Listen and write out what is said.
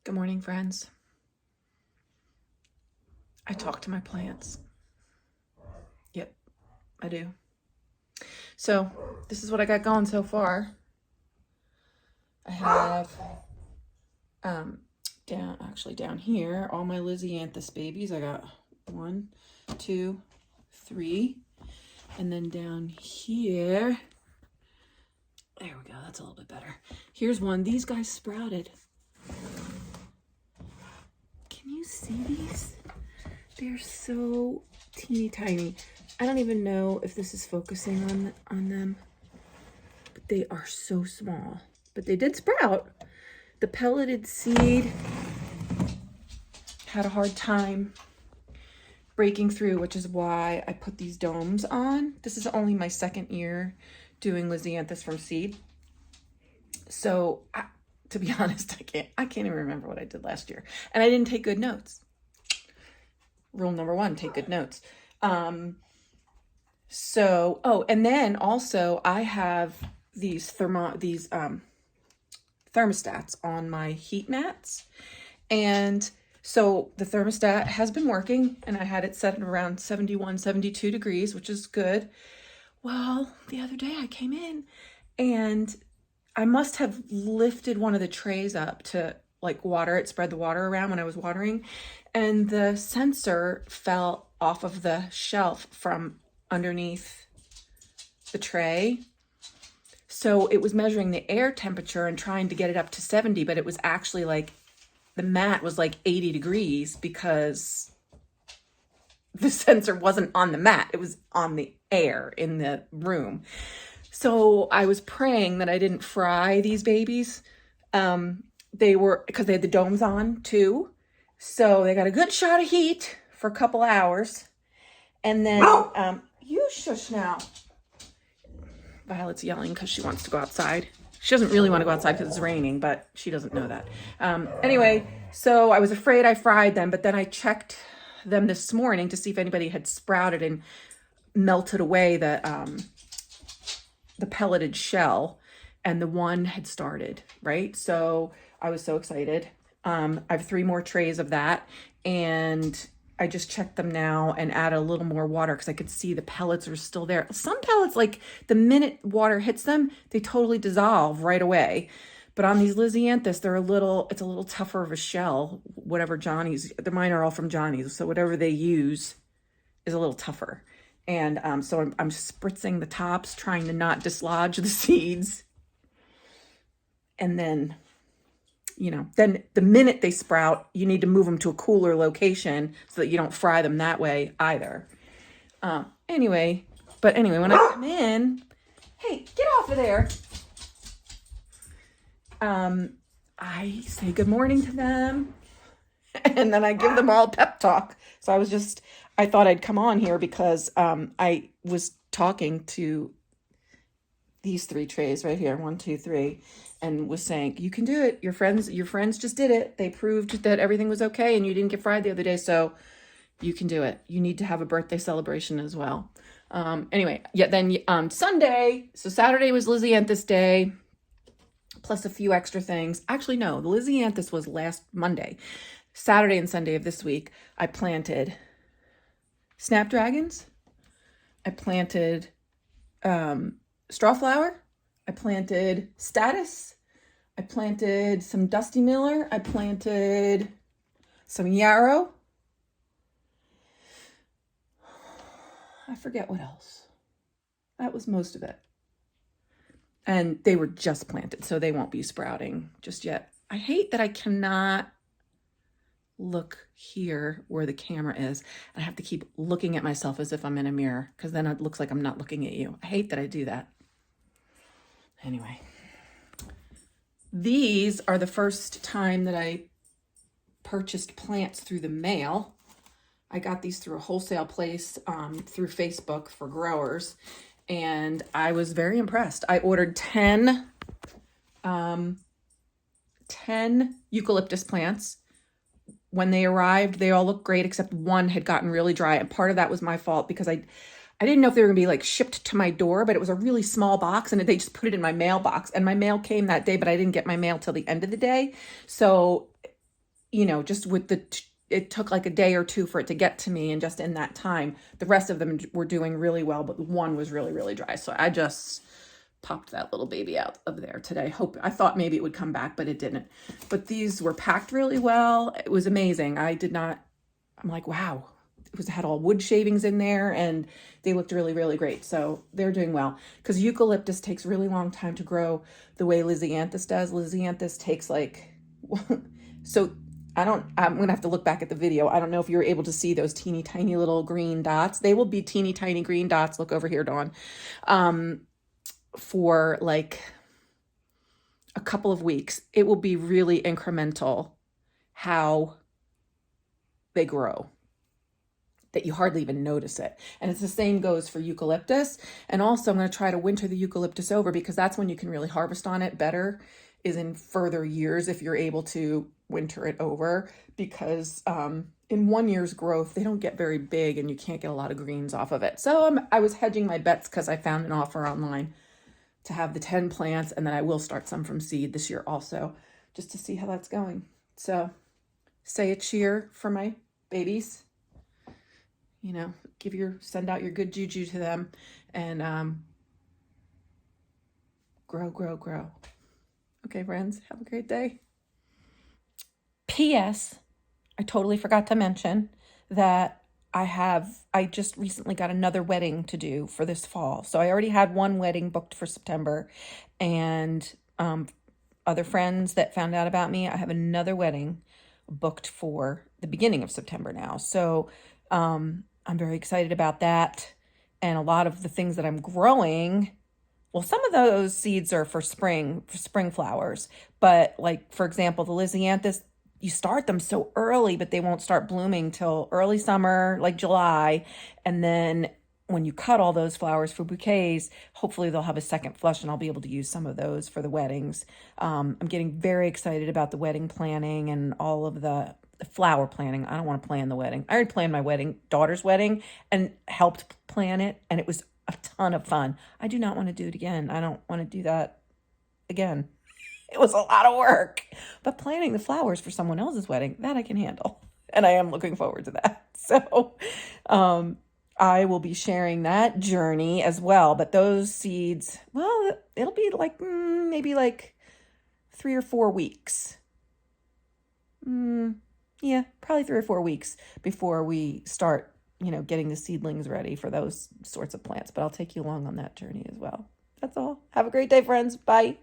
Good morning, friends. I talk to my plants. Yep, I do. So this is what I got going so far. I have down here all my lisianthus babies. I got 1, 2, 3, and then down here, there we go. That's a little bit better. Here's one. These guys sprouted. Can you see these? They're so teeny tiny. I don't even know if this is focusing on them, but they are so small. But they did sprout. The pelleted seed had a hard time breaking through, which is why I put these domes on. This is only my second year doing lisianthus from seed. So to be honest, I can't even remember what I did last year. And I didn't take good notes. Rule number 1, take good notes. And then also I have these thermostats on my heat mats. And so the thermostat has been working, and I had it set at around 71, 72 degrees, which is good. Well, the other day I came in and I must have lifted one of the trays up to like water it, spread the water around when I was watering, and the sensor fell off of the shelf from underneath the tray. So it was measuring the air temperature and trying to get it up to 70, but it was actually like the mat was like 80 degrees because the sensor wasn't on the mat. It was on the air in the room. So I was praying that I didn't fry these babies. Because they had the domes on too. So they got a good shot of heat for a couple hours. And then, you shush now. Violet's yelling because she wants to go outside. She doesn't really want to go outside because it's raining, but she doesn't know that. Anyway, so I was afraid I fried them, but then I checked them this morning to see if anybody had sprouted and melted away the pelleted shell, and the one had started, right? So I was so excited. I have 3 more trays of that, and I just checked them now and add a little more water because I could see the pellets are still there. Some pellets, like the minute water hits them, they totally dissolve right away. But on these lisianthus, it's a little tougher of a shell. Whatever mine are all from Johnny's, so whatever they use is a little tougher. And so I'm spritzing the tops, trying to not dislodge the seeds. And then, then the minute they sprout, you need to move them to a cooler location so that you don't fry them that way either. Anyway, when I come in, hey, get off of there. I say good morning to them, and then I give them all pep talk. So I thought I'd come on here because I was talking to these 3 trays right here, 1, 2, 3, and was saying, you can do it. Your friends just did it. They proved that everything was okay and you didn't get fried the other day, so you can do it. You need to have a birthday celebration as well. Then Sunday, so Saturday was lisianthus day, plus a few extra things. Actually, no, the lisianthus was last Monday. Saturday and Sunday of this week, I planted snapdragons. I planted strawflower. I planted status. I planted some dusty miller. I planted some yarrow. I forget what else. That was most of it. And they were just planted, so they won't be sprouting just yet. I hate that I cannot look here where the camera is. I have to keep looking at myself as if I'm in a mirror, because then it looks like I'm not looking at you. I hate that I do that. Anyway, these are the first time that I purchased plants through the mail. I got these through a wholesale place through Facebook for growers, and I was very impressed. I ordered 10 eucalyptus plants. When they arrived, they all looked great, except one had gotten really dry. And part of that was my fault because I didn't know if they were gonna be like shipped to my door, but it was a really small box and they just put it in my mailbox. And my mail came that day, but I didn't get my mail till the end of the day. So you know, just with it took like a day or two for it to get to me. And just in that time, the rest of them were doing really well, but one was really, really dry. So I just popped that little baby out of there today. I thought maybe it would come back, but it didn't. But these were packed really well. It was amazing. I'm like, wow, had all wood shavings in there, and they looked really, really great. So they're doing well, because eucalyptus takes a really long time to grow the way lisianthus does. Lisianthus takes like, so I'm going to have to look back at the video. I don't know if you were able to see those teeny tiny little green dots. They will be teeny tiny green dots. Look over here, Dawn. For like a couple of weeks. It will be really incremental how they grow, that you hardly even notice it. And it's the same goes for eucalyptus. And also I'm going to try to winter the eucalyptus over, because that's when you can really harvest on it better, is in further years if you're able to winter it over, because in 1 year's growth, they don't get very big and you can't get a lot of greens off of it. So I was hedging my bets because I found an offer online to have the 10 plants, and then I will start some from seed this year also, just to see how that's going. So say a cheer for my babies, you know, send out your good juju to them, and grow, grow, grow. Okay, friends, have a great day. P.S. I totally forgot to mention that I just recently got another wedding to do for this fall. So I already had one wedding booked for September, and other friends that found out about me, I have another wedding booked for the beginning of September now. So I'm very excited about that. And a lot of the things that I'm growing, well, some of those seeds are for spring flowers. But like, for example, the lisianthus, you start them so early, but they won't start blooming till early summer, like July. And then when you cut all those flowers for bouquets, hopefully they'll have a second flush, and I'll be able to use some of those for the weddings. I'm getting very excited about the wedding planning and all of the flower planning. I don't want to plan the wedding. I already planned my daughter's wedding, and helped plan it. And it was a ton of fun. I do not want to do it again. I don't want to do that again. It was a lot of work, but planning the flowers for someone else's wedding, that I can handle. And I am looking forward to that. So I will be sharing that journey as well. But those seeds, well, it'll be like maybe like 3 or 4 weeks. Yeah, probably 3 or 4 weeks before we start, getting the seedlings ready for those sorts of plants. But I'll take you along on that journey as well. That's all. Have a great day, friends. Bye.